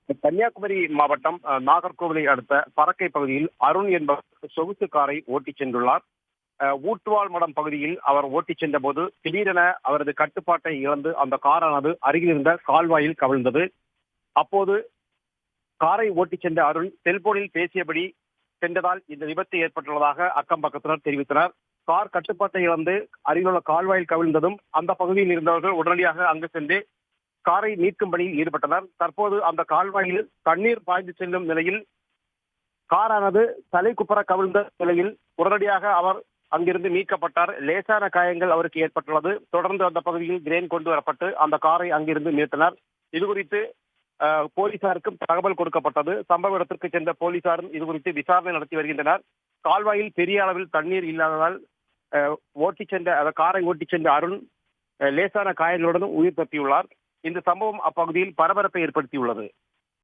கன்னியாகுமரி மாவட்டம் நாகர்கோவிலை அடுத்த பறக்கை பகுதியில் அருண் என்பவர் சொகுசு காரை ஓட்டிச் சென்றுள்ளார். ஊட்டுவாள் மடம் பகுதியில் அவர் ஓட்டிச் சென்ற போது திடீரென அவரது கட்டுப்பாட்டை இழந்து அந்த காரானது அருகில் இருந்த கால்வாயில் கவிழ்ந்தது. அப்போது காரை ஓட்டிச் சென்ற அருண் செல்போனில் பேசியபடி சென்றதால் இந்த விபத்து ஏற்பட்டுள்ளதாக அக்கம் பக்கத்தினர் தெரிவித்தனர். கார் கட்டுப்பாட்டை இழந்து அருகிலுள்ள கால்வாயில் கவிழ்ந்ததும் அந்த பகுதியில் இருந்தவர்கள் உடனடியாக அங்கு சென்று காரை மீட்கும் பணியில் ஈடுபட்டனர். தற்போது அந்த கால்வாயில் தண்ணீர் பாய்ந்து செல்லும் நிலையில் காரானது தலைக்குப்புற கவிழ்ந்த நிலையில் உடனடியாக அவர் அங்கிருந்து மீட்கப்பட்டார். லேசான காயங்கள் அவருக்கு ஏற்பட்டுள்ளது. தொடர்ந்து அந்த பகுதியில் கிரேன் கொண்டு வரப்பட்டு அந்த காரை அங்கிருந்து மீட்டனர். இதுகுறித்து போலீசாருக்கும் தகவல் கொடுக்கப்பட்டது. சம்பவ இடத்திற்கு சென்ற போலீசாரும் இதுகுறித்து விசாரணை நடத்தி வருகின்றனர். கால்வாயில் பெரிய அளவில் தண்ணீர் இல்லாததால் காரை ஓட்டிச் சென்ற அருண் லேசான காயங்களுடன் உயிர் தப்பியுள்ளார். இந்த சம்பவம் அப்பகுதியில் பரபரப்பை ஏற்படுத்தியுள்ளது.